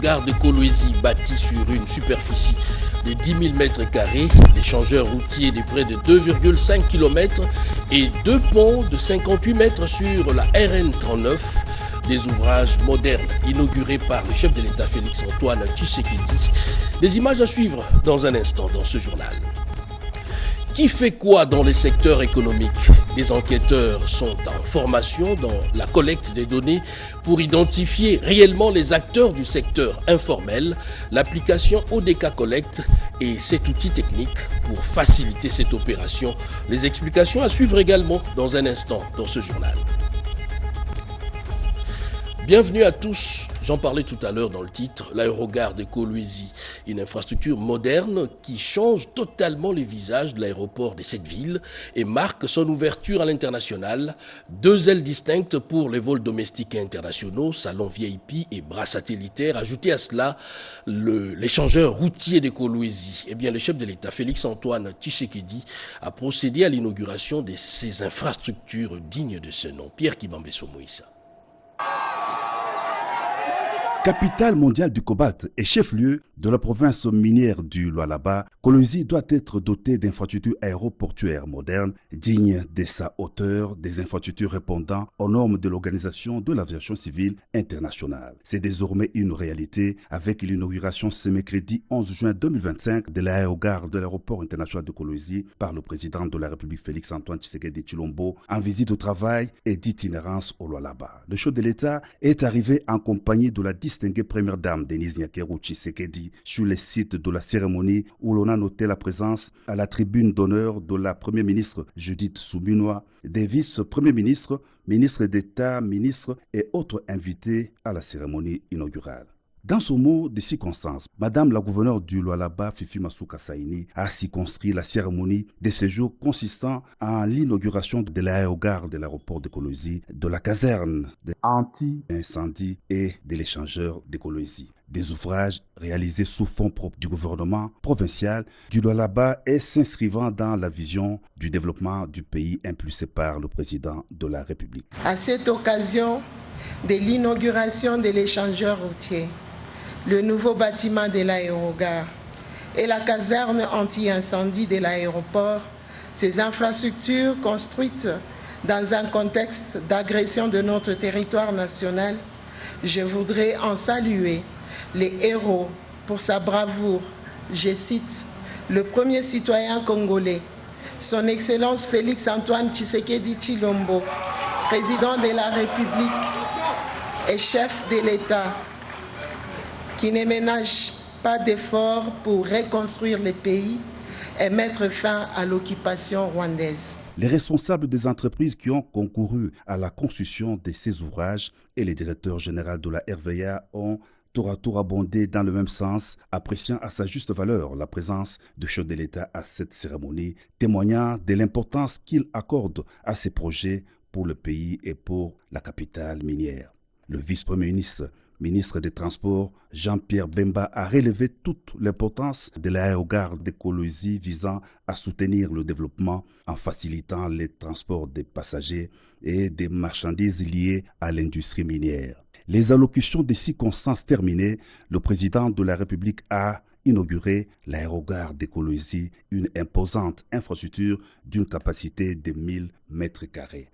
l'aérogare de Kolwezi, bâti sur une superficie de 10 000 m², l'échangeur routier de près de 2,5 km et 2 ponts de 58 mètres sur la RN 39, des ouvrages modernes inaugurés par le chef de l'État Félix-Antoine Tshisekedi. Des images à suivre dans un instant dans ce journal. Qui fait quoi dans les secteurs économiques? Les enquêteurs sont en formation dans la collecte des données pour identifier réellement les acteurs du secteur informel. L'application ODK Collect et cet outil technique pour faciliter cette opération. Les explications à suivre également dans un instant dans ce journal. Bienvenue à tous. J'en parlais tout à l'heure dans le titre, l'aérogare de Kolwezi, une infrastructure moderne qui change totalement le visage de l'aéroport de cette ville et marque son ouverture à l'international. 2 ailes distinctes pour les vols domestiques et internationaux, salon VIP et bras satellitaires. Ajouté à cela, l'échangeur routier de Kolwezi. Eh bien, le chef de l'État, Félix-Antoine Tshisekedi, a procédé à l'inauguration de ces infrastructures dignes de ce nom. Pierre Kibambeso Moïsa. Capitale mondiale du cobalt et chef-lieu de la province minière du Lualaba, Kolwezi doit être dotée d'infrastructures aéroportuaires modernes, dignes de sa hauteur, des infrastructures répondant aux normes de l'Organisation de l'aviation civile internationale. C'est désormais une réalité avec l'inauguration ce mercredi 11 juin 2025 de l'aérogare de l'aéroport international de Kolwezi par le président de la République Félix-Antoine Tshisekedi Tshilombo en visite au travail et d'itinérance au Lualaba. Le chef de l'État est arrivé en compagnie de la distinguée première dame Denise Nyakeru Tshisekedi sur les sites de la cérémonie où l'on a noté la présence à la tribune d'honneur de la première ministre Judith Suminwa, des vice-premiers ministres, ministres d'État, ministres et autres invités à la cérémonie inaugurale. Dans son mot de circonstance, Madame la gouverneure du Lualaba, Fifi Masuka Saini, a circonscrit la cérémonie de séjour consistant en l'inauguration de l'aérogare de l'aéroport de Kolwezi, de la caserne anti-incendie et de l'échangeur de Kolwezi. Des ouvrages réalisés sous fonds propres du gouvernement provincial du Lualaba et s'inscrivant dans la vision du développement du pays impulsée par le président de la République. À cette occasion de l'inauguration de l'échangeur routier, le nouveau bâtiment de l'aérogare et la caserne anti-incendie de l'aéroport, ces infrastructures construites dans un contexte d'agression de notre territoire national, je voudrais en saluer les héros pour sa bravoure. Je cite le premier citoyen congolais, son Excellence Félix-Antoine Tshisekedi Tshilombo, président de la République et chef de l'État, qui ne ménage pas d'efforts pour reconstruire le pays et mettre fin à l'occupation rwandaise. Les responsables des entreprises qui ont concouru à la construction de ces ouvrages et les directeurs généraux de la RVA ont tour à tour abondé dans le même sens, appréciant à sa juste valeur la présence du chef de l'État à cette cérémonie, témoignant de l'importance qu'il accorde à ces projets pour le pays et pour la capitale minière. Le vice-premier ministre des Transports, Jean-Pierre Bemba, a relevé toute l'importance de l'aérogare de Kolwezi visant à soutenir le développement en facilitant les transports des passagers et des marchandises liées à l'industrie minière. Les allocutions des circonstances terminées, le président de la République a inauguré l'aérogare de Kolwezi, une imposante infrastructure d'une capacité de 1000 m².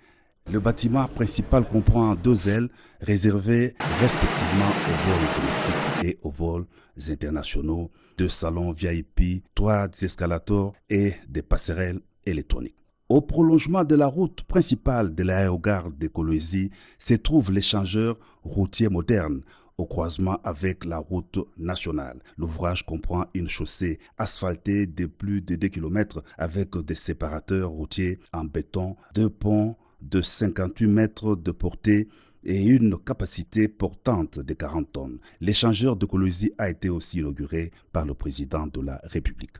Le bâtiment principal comprend 2 ailes réservées respectivement aux vols domestiques et aux vols internationaux, 2 salons VIP, 3 escalators et des passerelles électroniques. Au prolongement de la route principale de l'aérogare de Kolwezi se trouve l'échangeur routier moderne au croisement avec la route nationale. L'ouvrage comprend une chaussée asphaltée de plus de 2 km avec des séparateurs routiers en béton, 2 ponts de 58 mètres de portée et une capacité portante de 40 tonnes. L'échangeur de Kolwezi a été aussi inauguré par le président de la République.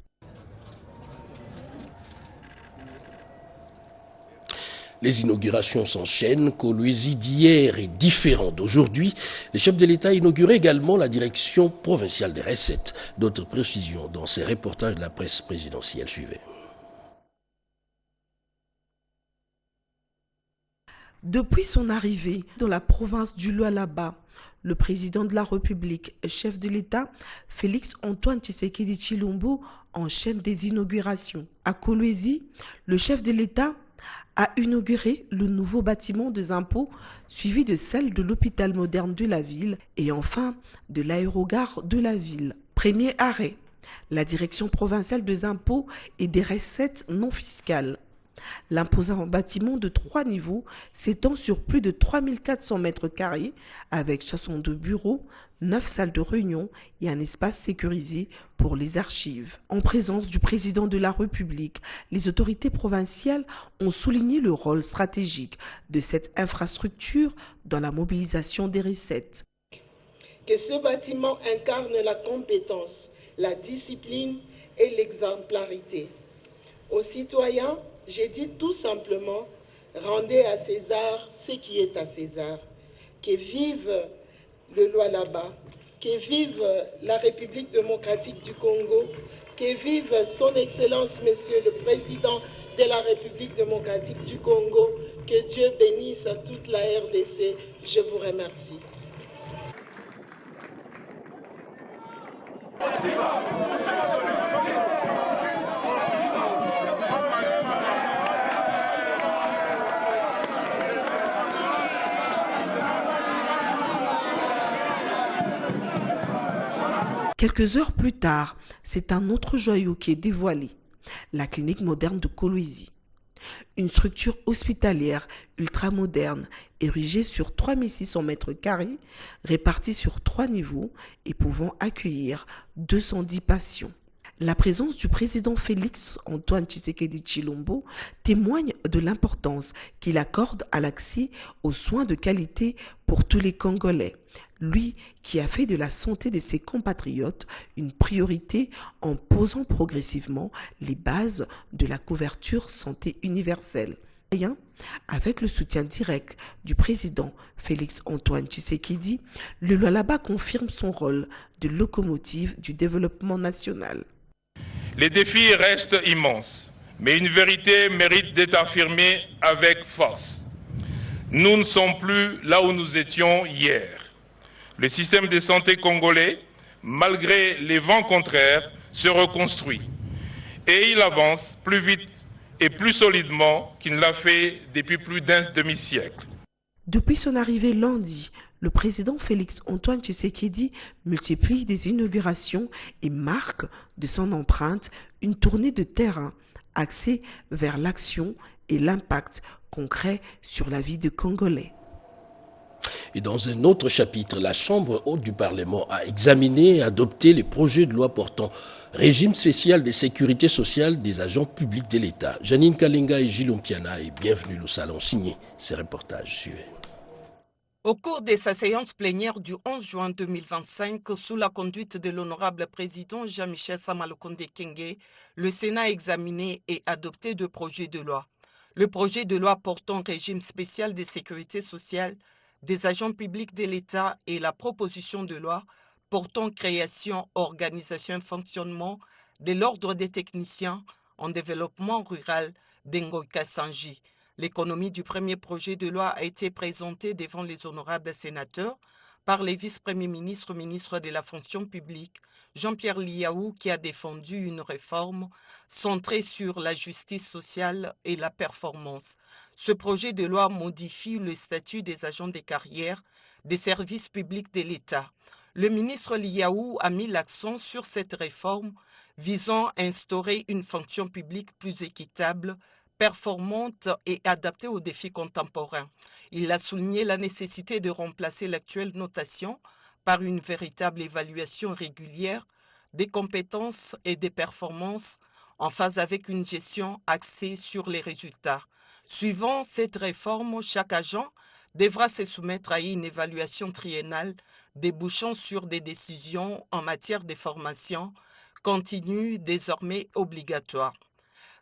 Les inaugurations s'enchaînent. Kolwezi d'hier est différent d'aujourd'hui. Le chef de l'État a inauguré également la direction provinciale des recettes. D'autres précisions dans ces reportages de la presse présidentielle suivaient. Depuis son arrivée dans la province du Lualaba, le président de la République, chef de l'État, Félix-Antoine Tshisekedi Tshilombo, enchaîne des inaugurations. À Kolwezi, le chef de l'État a inauguré le nouveau bâtiment des impôts, suivi de celle de l'hôpital moderne de la ville et enfin de l'aérogare de la ville. Premier arrêt, la direction provinciale des impôts et des recettes non fiscales. L'imposant bâtiment de 3 niveaux s'étend sur plus de 3400 mètres carrés avec 62 bureaux, 9 salles de réunion et un espace sécurisé pour les archives. En présence du président de la République, les autorités provinciales ont souligné le rôle stratégique de cette infrastructure dans la mobilisation des recettes. Que ce bâtiment incarne la compétence, la discipline et l'exemplarité. Aux citoyens, j'ai dit tout simplement, rendez à César ce qui est à César. Que vive le Lualaba, que vive la République démocratique du Congo, que vive son Excellence, Monsieur le Président de la République démocratique du Congo, que Dieu bénisse toute la RDC. Je vous remercie. Quelques heures plus tard, c'est un autre joyau qui est dévoilé, la clinique moderne de Kolwezi. Une structure hospitalière ultramoderne érigée sur 3600 mètres carrés, répartie sur 3 niveaux et pouvant accueillir 210 patients. La présence du président Félix-Antoine Tshisekedi Tshilombo témoigne de l'importance qu'il accorde à l'accès aux soins de qualité pour tous les Congolais. Lui qui a fait de la santé de ses compatriotes une priorité en posant progressivement les bases de la couverture santé universelle. Avec le soutien direct du président Félix-Antoine Tshisekedi, le Lualaba confirme son rôle de locomotive du développement national. Les défis restent immenses, mais une vérité mérite d'être affirmée avec force. Nous ne sommes plus là où nous étions hier. Le système de santé congolais, malgré les vents contraires, se reconstruit. Et il avance plus vite et plus solidement qu'il ne l'a fait depuis plus d'un demi-siècle. Depuis son arrivée lundi, le président Félix-Antoine Tshisekedi multiplie des inaugurations et marque de son empreinte une tournée de terrain axée vers l'action et l'impact concret sur la vie des Congolais. Et dans un autre chapitre, la Chambre haute du Parlement a examiné et adopté les projets de loi portant régime spécial de sécurité sociale des agents publics de l'État. Janine Kalenga et Gilles Ompiana est bienvenue au salon signé. Ces reportages suivent. Au cours de sa séance plénière du 11 juin 2025, sous la conduite de l'honorable président Jean-Michel Sama-Lukonde Kyenge, le Sénat a examiné et adopté 2 projets de loi. Le projet de loi portant régime spécial de sécurité sociale des agents publics de l'État et la proposition de loi portant création, organisation et fonctionnement de l'ordre des techniciens en développement rural d'Ngoïka Sanji. L'économie du premier projet de loi a été présentée devant les honorables sénateurs par les vice-premiers ministres, ministre de la fonction publique, Jean-Pierre Liaou, qui a défendu une réforme centrée sur la justice sociale et la performance. Ce projet de loi modifie le statut des agents de carrière des services publics de l'État. Le ministre Liaou a mis l'accent sur cette réforme visant à instaurer une fonction publique plus équitable, performante et adaptée aux défis contemporains. Il a souligné la nécessité de remplacer l'actuelle notation par une véritable évaluation régulière des compétences et des performances en phase avec une gestion axée sur les résultats. Suivant cette réforme, chaque agent devra se soumettre à une évaluation triennale débouchant sur des décisions en matière de formation continue désormais obligatoire.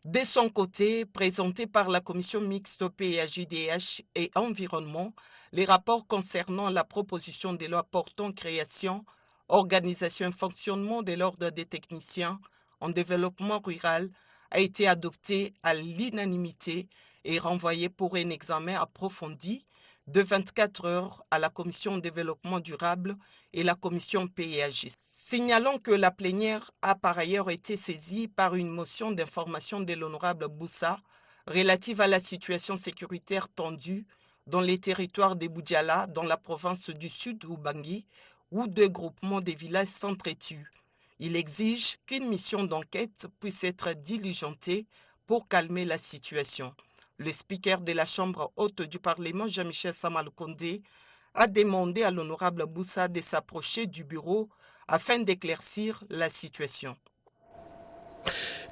De son côté, présenté par la commission mixte PAJDH et Environnement, les rapports concernant la proposition de loi portant création, organisation et fonctionnement de l'ordre des techniciens en développement rural a été adopté à l'unanimité et renvoyé pour un examen approfondi de 24 heures à la Commission Développement Durable et la Commission PAG. Signalons que la plénière a par ailleurs été saisie par une motion d'information de l'honorable Boussa relative à la situation sécuritaire tendue dans les territoires des Boudjala, dans la province du Sud Ubangi, où deux groupements des villages s'entretuent. Il exige qu'une mission d'enquête puisse être diligentée pour calmer la situation. Le speaker de la Chambre haute du Parlement, Jean-Michel Sama-Lukonde, a demandé à l'honorable Boussa de s'approcher du bureau afin d'éclaircir la situation.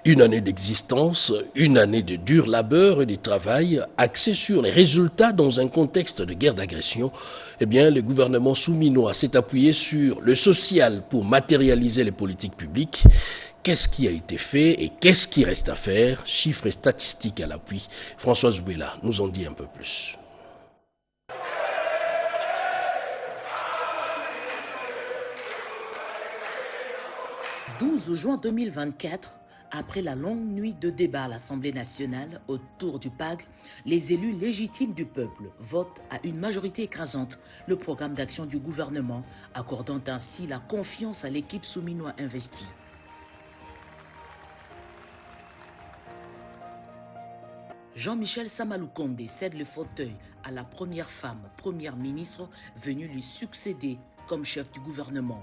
Une année d'existence, une année de dur labeur et de travail axé sur les résultats dans un contexte de guerre d'agression. Eh bien, le gouvernement souminois s'est appuyé sur le social pour matérialiser les politiques publiques. Qu'est-ce qui a été fait et qu'est-ce qui reste à faire? Chiffres et statistiques à l'appui. Françoise Bouela nous en dit un peu plus. « 12 juin 2024, après la longue nuit de débat à l'Assemblée nationale autour du PAG, les élus légitimes du peuple votent à une majorité écrasante le programme d'action du gouvernement, accordant ainsi la confiance à l'équipe souminois investie. Jean-Michel Sama-Lukonde cède le fauteuil à la première femme, première ministre, venue lui succéder comme chef du gouvernement.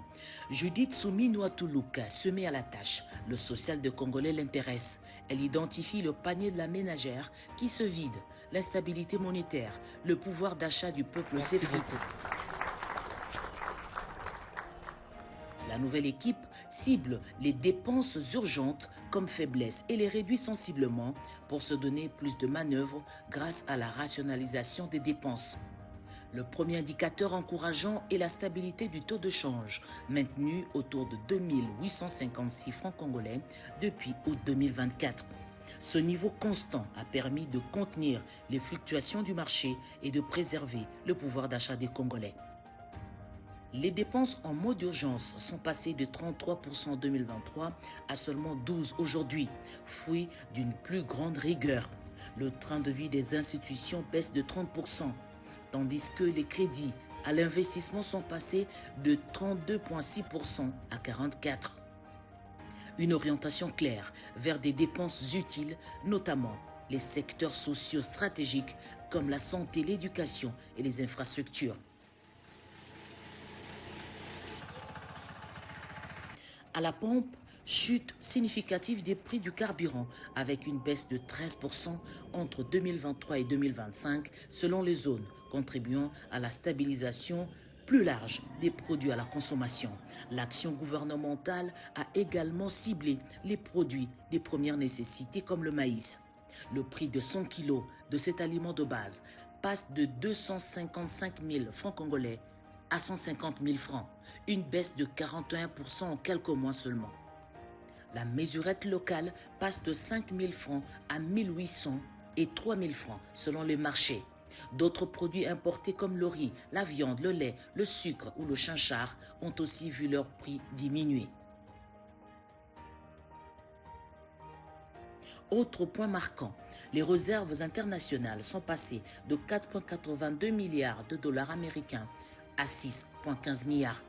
Judith Suminwa-Tuluka se met à la tâche. Le social de Congolais l'intéresse. Elle identifie le panier de la ménagère qui se vide, l'instabilité monétaire, le pouvoir d'achat du peuple s'effrite. La nouvelle équipe cible les dépenses urgentes comme faiblesse et les réduit sensiblement pour se donner plus de manœuvres grâce à la rationalisation des dépenses. Le premier indicateur encourageant est la stabilité du taux de change, maintenu autour de 2856 francs congolais depuis août 2024. Ce niveau constant a permis de contenir les fluctuations du marché et de préserver le pouvoir d'achat des Congolais. Les dépenses en mode d'urgence sont passées de 33% en 2023 à seulement 12% aujourd'hui, fruit d'une plus grande rigueur. Le train de vie des institutions baisse de 30%. Tandis que les crédits à l'investissement sont passés de 32,6% à 44%. Une orientation claire vers des dépenses utiles, notamment les secteurs sociaux stratégiques comme la santé, l'éducation et les infrastructures. À la pompe, chute significative des prix du carburant avec une baisse de 13% entre 2023 et 2025 selon les zones, contribuant à la stabilisation plus large des produits à la consommation. L'action gouvernementale a également ciblé les produits des premières nécessités comme le maïs. Le prix de 100 kg de cet aliment de base passe de 255 000 francs congolais à 150 000 francs, une baisse de 41% en quelques mois seulement. La mesurette locale passe de 5 000 francs à 1 800 et 3 000 francs selon les marchés. D'autres produits importés comme le riz, la viande, le lait, le sucre ou le chinchard ont aussi vu leur prix diminuer. Autre point marquant, les réserves internationales sont passées de 4,82 milliards de dollars américains à 6,15 milliards,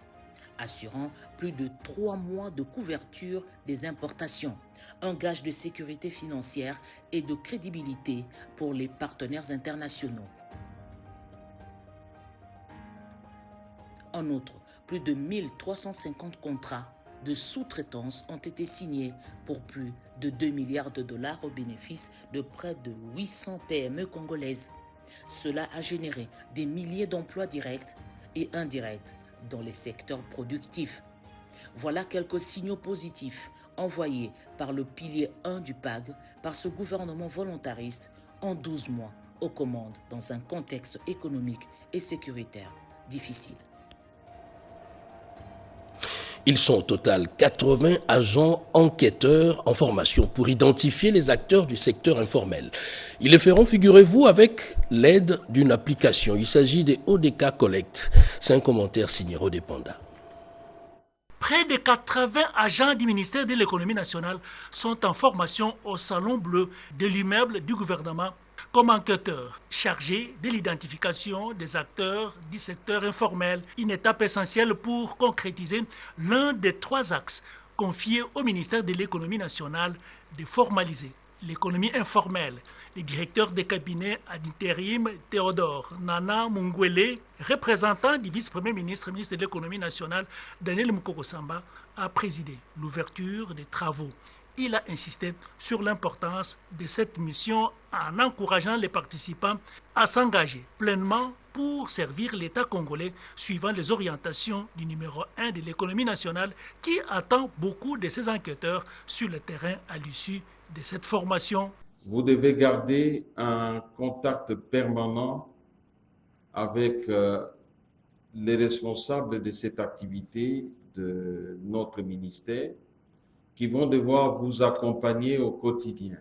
assurant plus de 3 mois de couverture des importations, un gage de sécurité financière et de crédibilité pour les partenaires internationaux. En outre, plus de 1350 contrats de sous-traitance ont été signés pour plus de 2 milliards de dollars au bénéfice de près de 800 PME congolaises. Cela a généré des milliers d'emplois directs et indirects dans les secteurs productifs. Voilà quelques signaux positifs envoyés par le pilier 1 du PAG par ce gouvernement volontariste en 12 mois aux commandes dans un contexte économique et sécuritaire difficile. Ils sont au total 80 agents enquêteurs en formation pour identifier les acteurs du secteur informel. Ils le feront, figurez-vous, avec l'aide d'une application. Il s'agit des ODK Collect. C'est un commentaire signé Rodé Panda. Près de 80 agents du ministère de l'économie nationale sont en formation au Salon Bleu de l'immeuble du gouvernement comme enquêteur chargé de l'identification des acteurs du secteur informel, une étape essentielle pour concrétiser l'un des 3 axes confiés au ministère de l'économie nationale de formaliser l'économie informelle. Le directeur de cabinet à l'intérim Théodore Nana Mungwele, représentant du vice-premier ministre, ministre de l'économie nationale Daniel Mukoko-Samba, a présidé l'ouverture des travaux. Il a insisté sur l'importance de cette mission en encourageant les participants à s'engager pleinement pour servir l'État congolais suivant les orientations du numéro 1 de l'économie nationale qui attend beaucoup de ses enquêteurs sur le terrain à l'issue de cette formation. Vous devez garder un contact permanent avec les responsables de cette activité de notre ministère qui vont devoir vous accompagner au quotidien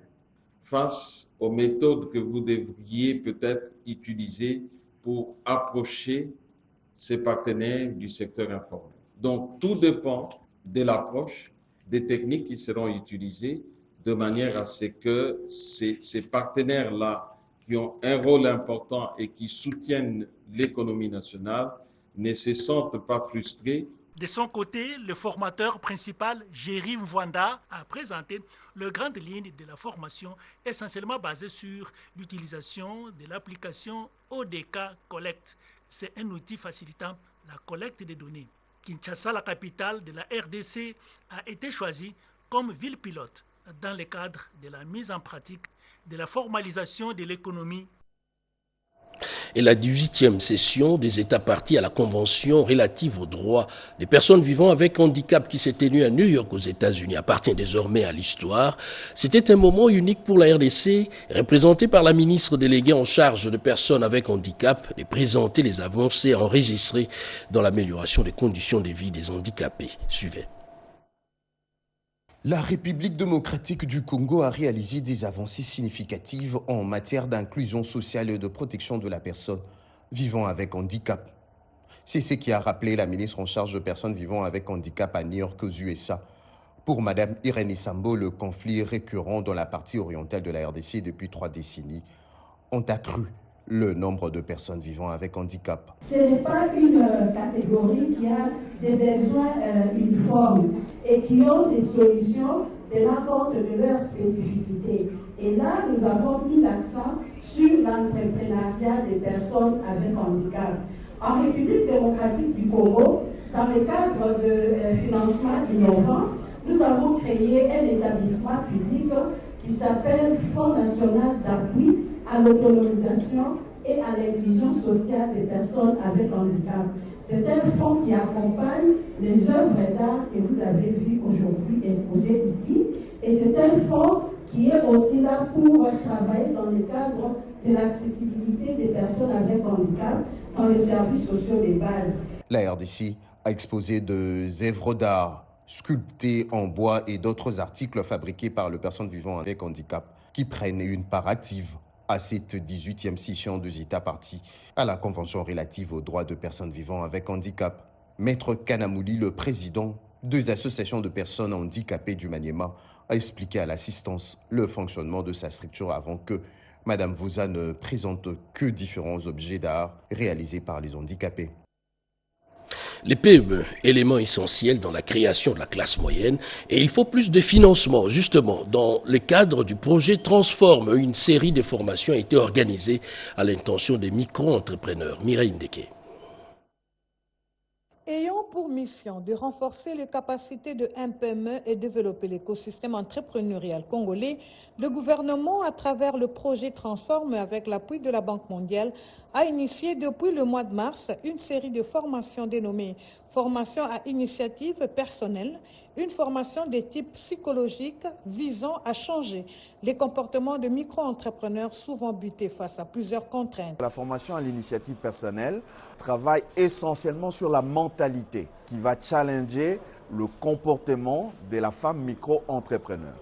face aux méthodes que vous devriez peut-être utiliser pour approcher ces partenaires du secteur informel. Donc, tout dépend de l'approche, des techniques qui seront utilisées de manière à ce que ces partenaires-là, qui ont un rôle important et qui soutiennent l'économie nationale, ne se sentent pas frustrés. De son côté, le formateur principal, Jerry Mwanda, a présenté les grandes lignes de la formation essentiellement basée sur l'utilisation de l'application ODK Collect. C'est un outil facilitant la collecte des données. Kinshasa, la capitale de la RDC, a été choisie comme ville pilote dans le cadre de la mise en pratique de la formalisation de l'économie. Et la 18e session des États partis à la Convention relative aux droits des personnes vivant avec handicap qui s'est tenue à New York aux États-Unis appartient désormais à l'histoire. C'était un moment unique pour la RDC, représentée par la ministre déléguée en charge de personnes avec handicap, de présenter les avancées enregistrées dans l'amélioration des conditions de vie des handicapés. Suivez. La République démocratique du Congo a réalisé des avancées significatives en matière d'inclusion sociale et de protection de la personne vivant avec handicap. C'est ce qui a rappelé la ministre en charge de personnes vivant avec handicap à New York aux USA. Pour Mme Irène Sambo, le conflit récurrent dans la partie orientale de la RDC depuis 3 décennies ont accru le nombre de personnes vivant avec handicap. Ce n'est pas une catégorie qui a des besoins uniformes et qui ont des solutions tenant compte de leurs spécificités. Et là, nous avons mis l'accent sur l'entrepreneuriat des personnes avec handicap. En République démocratique du Congo, dans le cadre de financement innovant, nous avons créé un établissement public qui s'appelle Fonds national d'appui à l'autonomisation et à l'inclusion sociale des personnes avec handicap. C'est un fonds qui accompagne les œuvres d'art que vous avez vues aujourd'hui exposées ici. Et c'est un fonds qui est aussi là pour travailler dans le cadre de l'accessibilité des personnes avec handicap dans les services sociaux de base. La RDC a exposé des œuvres d'art sculptées en bois et d'autres articles fabriqués par les personnes vivant avec handicap qui prennent une part active à cette 18e session des États partis à la Convention relative aux droits de personnes vivant avec handicap. Maître Kanamouli, le président des associations de personnes handicapées du Maniema, a expliqué à l'assistance le fonctionnement de sa structure avant que Mme Vouza ne présente que différents objets d'art réalisés par les handicapés. Les PME, élément essentiel dans la création de la classe moyenne, et il faut plus de financement. Justement, dans le cadre du projet Transforme, une série de formations a été organisée à l'intention des micro-entrepreneurs. Mireille Ndeke. Ayant pour mission de renforcer les capacités de MPME et développer l'écosystème entrepreneurial congolais, le gouvernement, à travers le projet Transforme avec l'appui de la Banque mondiale, a initié depuis le mois de mars une série de formations dénommées formation à initiative personnelle, une formation de type psychologique visant à changer les comportements de micro-entrepreneurs souvent butés face à plusieurs contraintes. La formation à l'initiative personnelle travaille essentiellement sur la mentalité qui va challenger le comportement de la femme micro-entrepreneur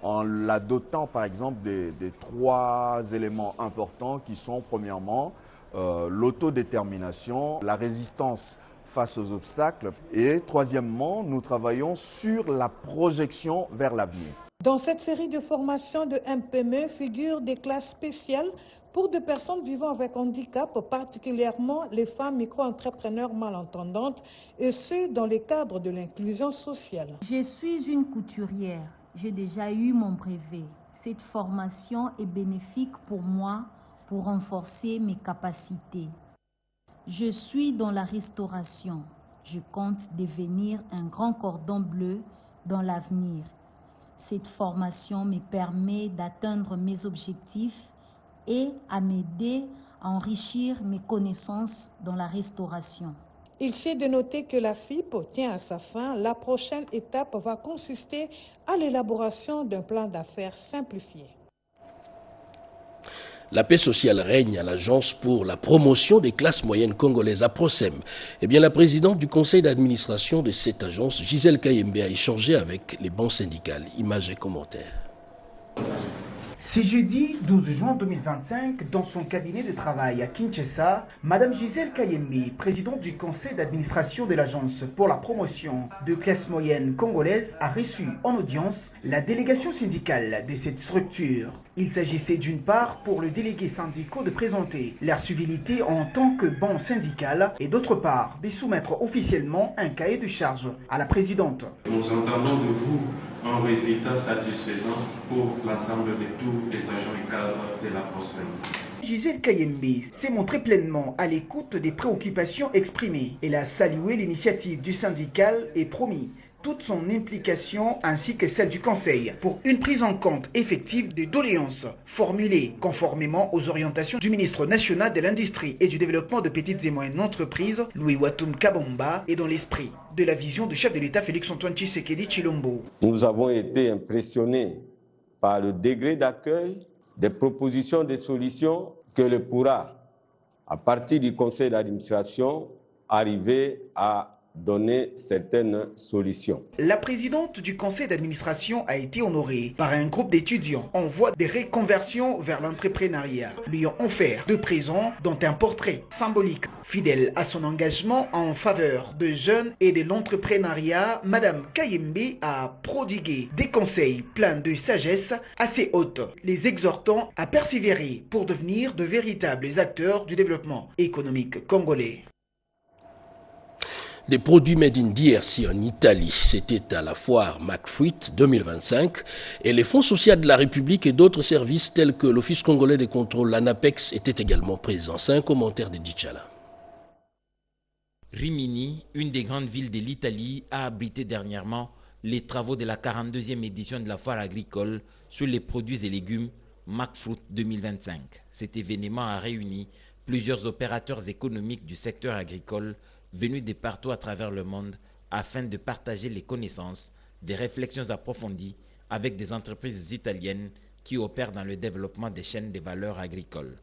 en la dotant par exemple de 3 éléments importants qui sont premièrement l'autodétermination, la résistance face aux obstacles et troisièmement, nous travaillons sur la projection vers l'avenir. Dans cette série de formations de MPME figurent des classes spéciales pour des personnes vivant avec handicap, particulièrement les femmes micro-entrepreneurs malentendantes, et ce, dans le cadre de l'inclusion sociale. Je suis une couturière. J'ai déjà eu mon brevet. Cette formation est bénéfique pour moi pour renforcer mes capacités. Je suis dans la restauration. Je compte devenir un grand cordon bleu dans l'avenir. Cette formation me permet d'atteindre mes objectifs et à m'aider à enrichir mes connaissances dans la restauration. Il s'est de noter que la FIP tient à sa fin. La prochaine étape va consister à l'élaboration d'un plan d'affaires simplifié. La paix sociale règne à l'Agence pour la promotion des classes moyennes congolaises, à Procem. Eh bien, la présidente du conseil d'administration de cette agence, Gisèle Kayembe, a échangé avec les bancs syndicales. Images et commentaires. C'est jeudi 12 juin 2025, dans son cabinet de travail à Kinshasa, Madame Gisèle Kayembe, présidente du conseil d'administration de l'Agence pour la promotion de classes moyennes congolaises, a reçu en audience la délégation syndicale de cette structure. Il s'agissait d'une part pour le délégué syndicaux de présenter leur civilité en tant que banc syndical et d'autre part de soumettre officiellement un cahier de charges à la présidente. Nous entendons de vous un résultat satisfaisant pour l'ensemble de tous les agents et cadres de la Procem. Gisèle Kayembe s'est montrée pleinement à l'écoute des préoccupations exprimées. Elle a salué l'initiative du syndical et promis toute son implication ainsi que celle du Conseil pour une prise en compte effective des doléances formulées conformément aux orientations du ministre national de l'Industrie et du Développement de petites et moyennes entreprises, Louis Watum Kabomba, et dans l'esprit de la vision du chef de l'État Félix-Antoine Tshisekedi Tshilombo. Nous avons été impressionnés par le degré d'accueil des propositions de solutions que le pourra, à partir du conseil d'administration, arriver à donner certaines solutions. La présidente du conseil d'administration a été honorée par un groupe d'étudiants en voie de reconversion vers l'entrepreneuriat, lui ont offert de présents dont un portrait symbolique. Fidèle à son engagement en faveur de jeunes et de l'entrepreneuriat, Madame Kayembe a prodigué des conseils pleins de sagesse assez haute, les exhortant à persévérer pour devenir de véritables acteurs du développement économique congolais. Des produits made in DRC en Italie, c'était à la foire McFruit 2025 et les fonds sociaux de la République et d'autres services tels que l'Office congolais des contrôles, l'ANAPEX, étaient également présents. C'est un commentaire de Dichala. Rimini, une des grandes villes de l'Italie, a abrité dernièrement les travaux de la 42e édition de la foire agricole sur les produits et légumes McFruit 2025. Cet événement a réuni plusieurs opérateurs économiques du secteur agricole venus de partout à travers le monde afin de partager les connaissances, des réflexions approfondies avec des entreprises italiennes qui opèrent dans le développement des chaînes de valeur agricoles.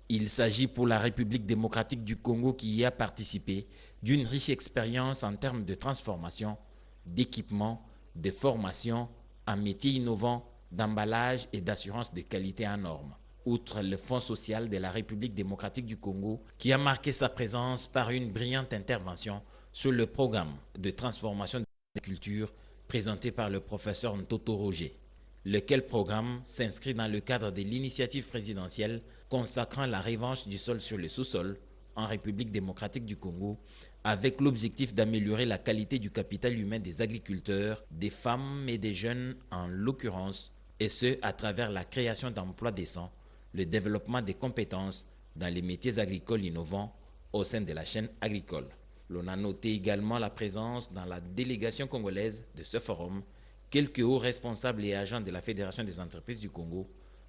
Il s'agit pour la République démocratique du Congo qui y a participé d'une riche expérience en termes de transformation, d'équipement, de formation, en métiers innovants, d'emballage et d'assurance de qualité en normes. Outre le Fonds social de la République démocratique du Congo, qui a marqué sa présence par une brillante intervention sur le programme de transformation de l'agriculture présenté par le professeur Ntoto Roger, lequel programme s'inscrit dans le cadre de l'initiative présidentielle consacrant la revanche du sol sur le sous-sol en République démocratique du Congo, avec l'objectif d'améliorer la qualité du capital humain des agriculteurs, des femmes et des jeunes en l'occurrence, et ce à travers la création d'emplois décents, le développement des compétences dans les métiers agricoles innovants au sein de la chaîne agricole. L'on a noté également la présence dans la délégation congolaise de ce forum quelques hauts responsables et agents de la Fédération des entreprises du Congo,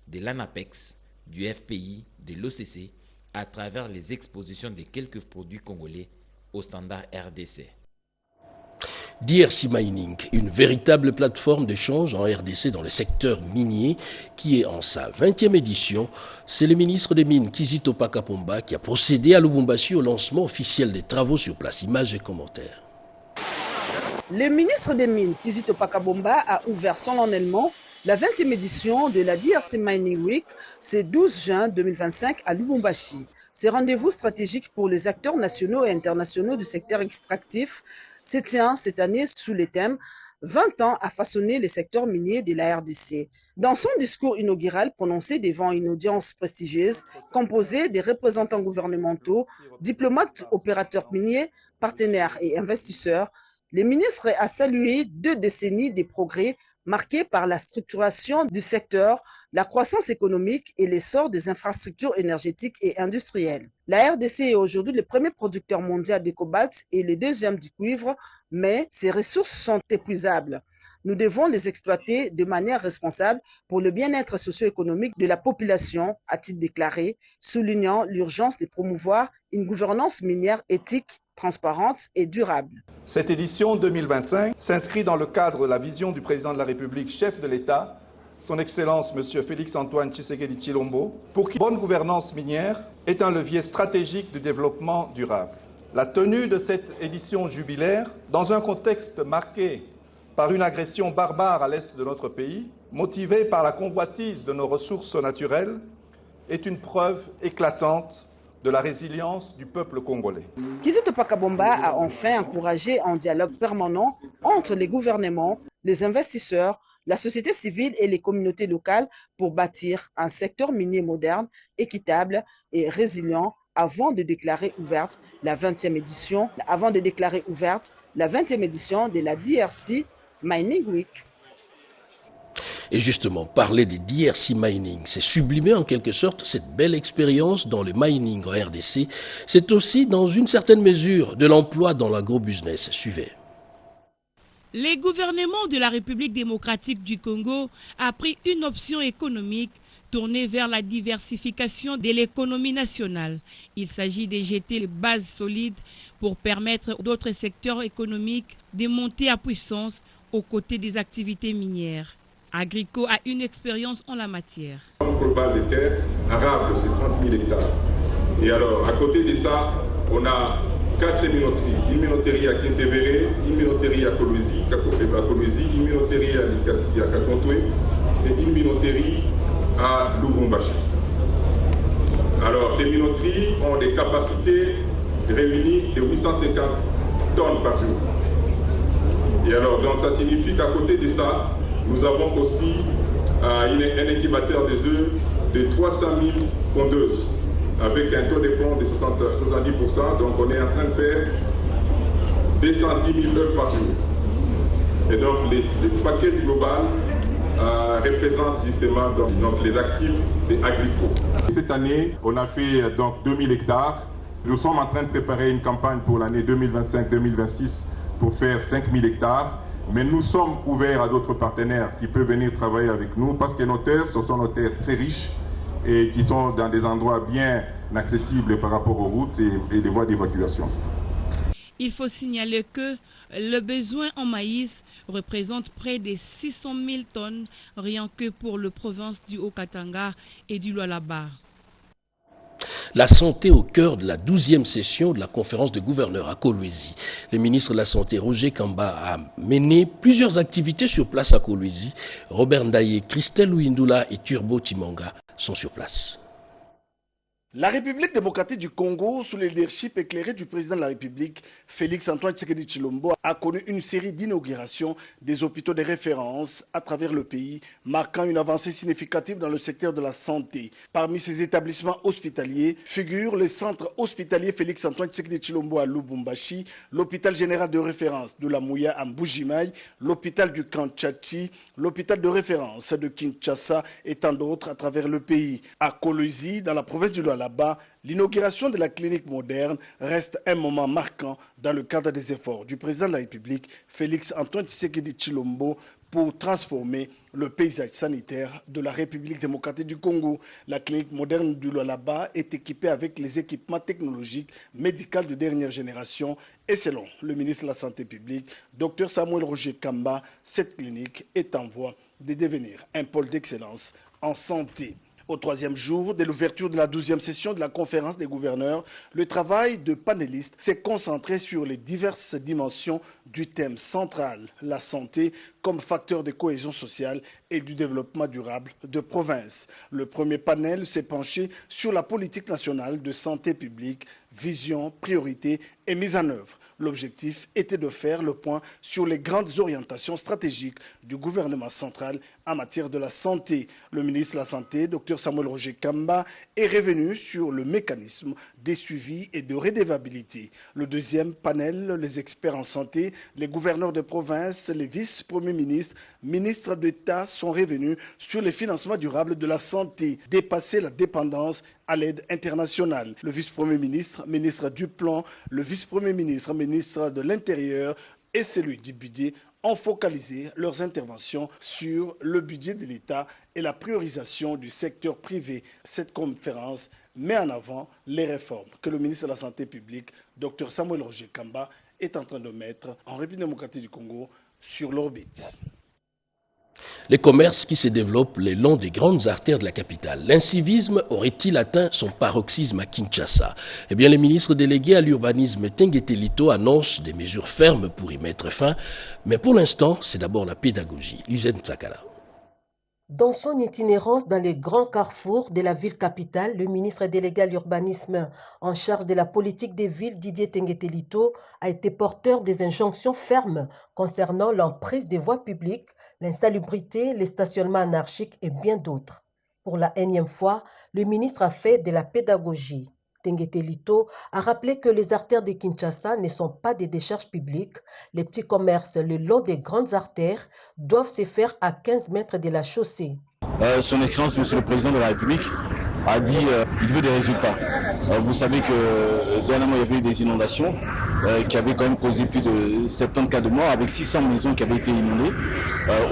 de l'ANAPEX, du FPI, de l'OCC, à travers les expositions de quelques produits congolais au standard RDC. DRC Mining, une véritable plateforme d'échange en RDC dans le secteur minier qui est en sa 20e édition. C'est le ministre des Mines, Kizito Pakapomba, qui a procédé à Lubumbashi au lancement officiel des travaux sur place. Images et commentaires. Le ministre des Mines, Kizito Pakapomba, a ouvert solennellement la 20e édition de la DRC Mining Week, c'est 12 juin 2025 à Lubumbashi. Ce rendez-vous stratégique pour les acteurs nationaux et internationaux du secteur extractif se tient cette année sous le thème 20 ans à façonner les secteurs miniers de la RDC. Dans son discours inaugural prononcé devant une audience prestigieuse composée des représentants gouvernementaux, diplomates, opérateurs miniers, partenaires et investisseurs, le ministre a salué 2 décennies de progrès marqués par la structuration du secteur, la croissance économique et l'essor des infrastructures énergétiques et industrielles. La RDC est aujourd'hui le premier producteur mondial de cobalt et le deuxième du cuivre, mais ses ressources sont épuisables. Nous devons les exploiter de manière responsable pour le bien-être socio-économique de la population, a-t-il déclaré, soulignant l'urgence de promouvoir une gouvernance minière éthique, transparente et durable. Cette édition 2025 s'inscrit dans le cadre de la vision du président de la République, chef de l'État, son Excellence M. Félix-Antoine Tshisekedi Tshilombo, pour qui la bonne gouvernance minière est un levier stratégique du développement durable. La tenue de cette édition jubilaire, dans un contexte marqué par une agression barbare à l'est de notre pays, motivée par la convoitise de nos ressources naturelles, est une preuve éclatante de la résilience du peuple congolais. Kizito Pakabomba a enfin encouragé un dialogue permanent entre les gouvernements, les investisseurs, la société civile et les communautés locales pour bâtir un secteur minier moderne, équitable et résilient avant de déclarer ouverte la 20e édition de la DRC Mining Week. Et justement, parler des DRC Mining, c'est sublimer en quelque sorte cette belle expérience dans le mining en RDC. C'est aussi, dans une certaine mesure, de l'emploi dans l'agro-business. Suivez. Les gouvernements de la République démocratique du Congo a pris une option économique tournée vers la diversification de l'économie nationale. Il s'agit de jeter les bases solides pour permettre d'autres secteurs économiques de monter à puissance aux côtés des activités minières. Agrico a une expérience en la matière. Le global des terres arables, c'est 30 000 hectares. Et alors, à côté de ça, on a 4 minoteries. Une minoterie à Kinsevere, une minoterie à Kolwezi, une minoterie à Likasi, à Kakontoué, et une minoterie à Lubumbashi. Alors, ces minoteries ont des capacités réunies de 850 tonnes par jour. Et alors, donc, ça signifie qu'à côté de ça, nous avons aussi un incubateur des œufs de 300 000 pondeuses avec un taux de pond de 70%. Donc on est en train de faire 210 000 œufs par jour. Et donc le paquet global représente justement donc, les actifs des agricoles. Cette année, on a fait donc 2000 hectares. Nous sommes en train de préparer une campagne pour l'année 2025-2026 pour faire 5000 hectares. Mais nous sommes ouverts à d'autres partenaires qui peuvent venir travailler avec nous parce que nos terres, ce sont nos terres très riches et qui sont dans des endroits bien accessibles par rapport aux routes et les voies d'évacuation. Il faut signaler que le besoin en maïs représente près de 600 000 tonnes rien que pour la province du Haut-Katanga et du Lualaba. La santé au cœur de la 12e session de la conférence de gouverneurs à Kolwezi. Le ministre de la Santé, Roger Kamba, a mené plusieurs activités sur place à Kolwezi. Robert Ndaye, Christelle Ouindoula et Turbo Timanga sont sur place. La République démocratique du Congo, sous le leadership éclairé du président de la République, Félix-Antoine Tshisekedi Tshilombo, a connu une série d'inaugurations des hôpitaux de référence à travers le pays, marquant une avancée significative dans le secteur de la santé. Parmi ces établissements hospitaliers figurent le centre hospitalier Félix-Antoine Tshisekedi Tshilombo à Lubumbashi, l'hôpital général de référence de la Mouya à Mbujimaï, l'hôpital du Kanchati, l'hôpital de référence de Kinshasa et tant d'autres à travers le pays. À Kolwezi, dans la province du Lualaba, l'inauguration de la clinique moderne reste un moment marquant dans le cadre des efforts du président de la République, Félix-Antoine Tshisekedi Tshilombo, pour transformer le paysage sanitaire de la République démocratique du Congo. La clinique moderne du Lualaba est équipée avec les équipements technologiques médicaux de dernière génération et selon le ministre de la Santé publique, Dr Samuel Roger Kamba, cette clinique est en voie de devenir un pôle d'excellence en santé. Au troisième jour de l'ouverture de la 12e session de la conférence des gouverneurs, le travail de panélistes s'est concentré sur les diverses dimensions du thème central, la santé comme facteur de cohésion sociale et du développement durable de province. Le premier panel s'est penché sur la politique nationale de santé publique, vision, priorité et mise en œuvre. L'objectif était de faire le point sur les grandes orientations stratégiques du gouvernement central en matière de la santé. Le ministre de la Santé, Dr Samuel Roger Kamba, est revenu sur le mécanisme des suivis et de redevabilité. Le deuxième panel, les experts en santé, les gouverneurs de province, les vice-premiers ministres, ministres d'État sont revenus sur les financements durables de la santé, dépasser la dépendance à l'aide internationale. Le vice-premier ministre, ministre du Plan, le vice-premier ministre, ministre de l'Intérieur et celui du budget ont focalisé leurs interventions sur le budget de l'État et la priorisation du secteur privé. Cette conférence met en avant les réformes que le ministre de la Santé publique, Dr Samuel Roger Kamba, est en train de mettre en République démocratique du Congo sur l'orbite. Les commerces qui se développent le long des grandes artères de la capitale. L'incivisme aurait-il atteint son paroxysme à Kinshasa? Eh bien, le ministre délégué à l'urbanisme Tengete Lito annonce des mesures fermes pour y mettre fin. Mais pour l'instant, c'est d'abord la pédagogie. Luzen Tsakala. Dans son itinérance dans les grands carrefours de la ville capitale, le ministre délégué à l'urbanisme en charge de la politique des villes, Didier Tengete Lito, a été porteur des injonctions fermes concernant l'emprise des voies publiques, l'insalubrité, les stationnements anarchiques et bien d'autres. Pour la énième fois, le ministre a fait de la pédagogie. Tengete Lito a rappelé que les artères de Kinshasa ne sont pas des décharges publiques. Les petits commerces le long des grandes artères doivent se faire à 15 mètres de la chaussée. Son Excellence, Monsieur le Président de la République, a dit qu'il veut des résultats. Vous savez que dernièrement, il y avait eu des inondations qui avaient quand même causé plus de 70 cas de morts, avec 600 maisons qui avaient été inondées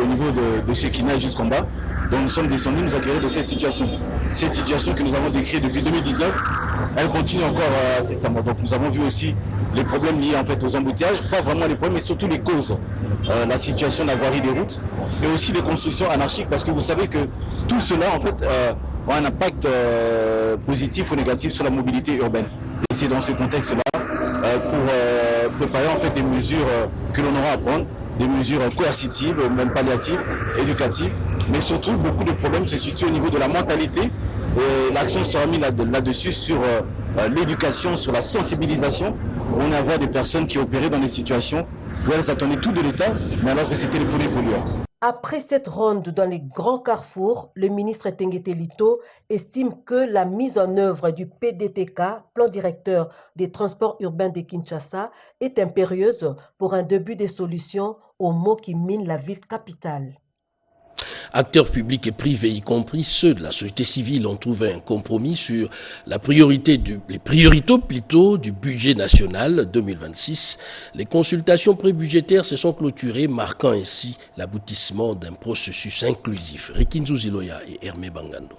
au niveau de Chekina jusqu'en bas. Donc nous sommes descendus nous acquérir de cette situation. Cette situation que nous avons décrite depuis 2019, elle continue encore incessamment. Donc nous avons vu aussi les problèmes liés en fait aux embouteillages, pas vraiment les problèmes, mais surtout les causes. La situation de la voirie des routes et aussi les constructions anarchiques, parce que vous savez que tout cela en fait a un impact positif ou négatif sur la mobilité urbaine. Et c'est dans ce contexte-là pour préparer en fait des mesures que l'on aura à prendre, des mesures coercitives, même palliatives, éducatives, mais surtout beaucoup de problèmes se situent au niveau de la mentalité. Et l'accent sera mis là-dessus sur l'éducation, sur la sensibilisation. On a vu des personnes qui opéraient dans des situations où elles attendaient tout de l'État, mais alors que c'était les premiers pollueurs. Après cette ronde dans les grands carrefours, le ministre Tengete Lito estime que la mise en œuvre du PDTK, Plan directeur des transports urbains de Kinshasa, est impérieuse pour un début de solution aux maux qui minent la ville capitale. Acteurs publics et privés, y compris ceux de la société civile, ont trouvé un compromis sur les priorités du budget national 2026. Les consultations prébudgétaires se sont clôturées, marquant ainsi l'aboutissement d'un processus inclusif. Rikinzu Ziloya et Hermé Bangando.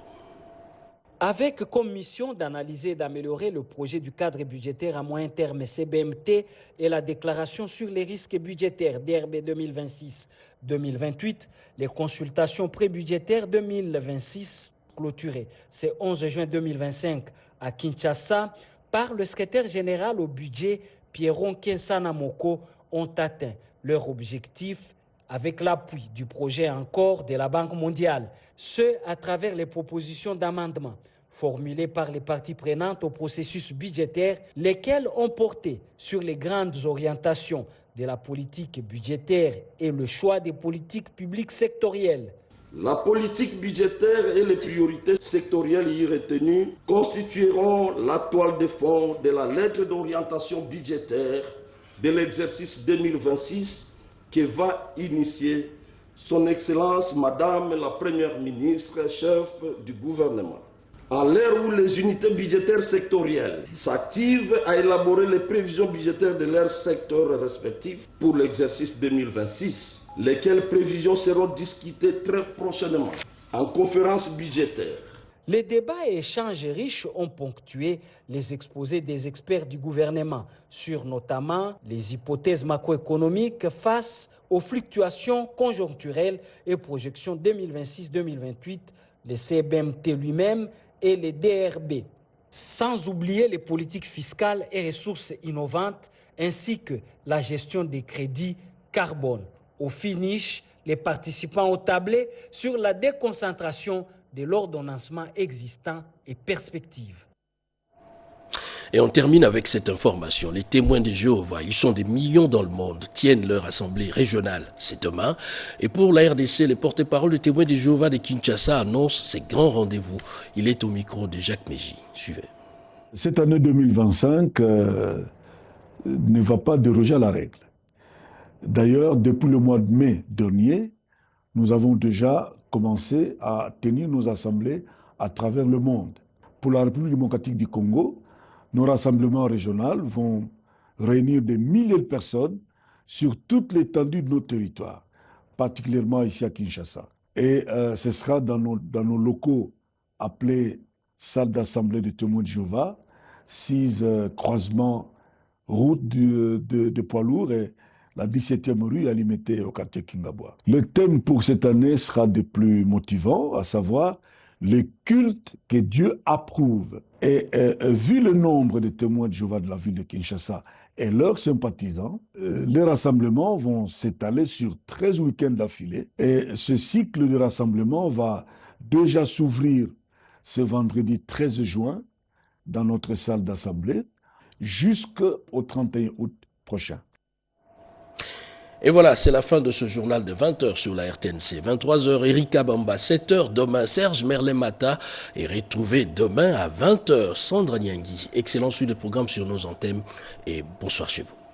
Avec comme mission d'analyser et d'améliorer le projet du cadre budgétaire à moyen terme CBMT et la déclaration sur les risques budgétaires DRB 2026-2028, les consultations prébudgétaires 2026 clôturées ce 11 juin 2025 à Kinshasa par le secrétaire général au budget Pierron Kensana Moko ont atteint leur objectif avec l'appui du projet encore de la Banque mondiale, ce à travers les propositions d'amendement formulées par les parties prenantes au processus budgétaire, lesquelles ont porté sur les grandes orientations de la politique budgétaire et le choix des politiques publiques sectorielles. La politique budgétaire et les priorités sectorielles y retenues constitueront la toile de fond de la lettre d'orientation budgétaire de l'exercice 2026 qui va initier son Excellence Madame la Première ministre, chef du gouvernement. À l'heure où les unités budgétaires sectorielles s'activent à élaborer les prévisions budgétaires de leurs secteurs respectifs pour l'exercice 2026, lesquelles prévisions seront discutées très prochainement en conférence budgétaire. Les débats et échanges riches ont ponctué les exposés des experts du gouvernement sur notamment les hypothèses macroéconomiques face aux fluctuations conjoncturelles et projections 2026-2028 le CBMT lui-même et les DRB. Sans oublier les politiques fiscales et ressources innovantes, ainsi que la gestion des crédits carbone. Au finish, les participants ont tablé sur la déconcentration de l'ordonnancement existant et perspectives. Et on termine avec cette information. Les témoins de Jéhovah, ils sont des millions dans le monde, tiennent leur assemblée régionale. C'est demain. Et pour la RDC, les porte-parole des témoins de Jéhovah de Kinshasa annoncent ces grands rendez-vous. Il est au micro de Jacques Mégy. Suivez. Cette année 2025 ne va pas déroger à la règle. D'ailleurs, depuis le mois de mai dernier, nous avons déjà commencé à tenir nos assemblées à travers le monde. Pour la République démocratique du Congo, nos rassemblements régionaux vont réunir des milliers de personnes sur toute l'étendue de nos territoires, particulièrement ici à Kinshasa. Et ce sera dans nos locaux appelés salle d'assemblée de témoins de Jéhovah, 6 croisements route de poids lourds et la 17e rue alimentée au quartier Kingabois. Le thème pour cette année sera des plus motivants, à savoir les cultes que Dieu approuve. Et vu le nombre de témoins de Jéhovah de la ville de Kinshasa et leurs sympathisants, les rassemblements vont s'étaler sur 13 week-ends d'affilée. Et ce cycle de rassemblement va déjà s'ouvrir ce vendredi 13 juin dans notre salle d'assemblée jusqu'au 31 août prochain. Et voilà, c'est la fin de ce journal de 20h sur la RTNC. 23h, Erika Bamba, 7h demain, Serge Merlet-Mata est retrouvé demain à 20h, Sandra Niangui. Excellent suite de programme sur nos antennes et bonsoir chez vous.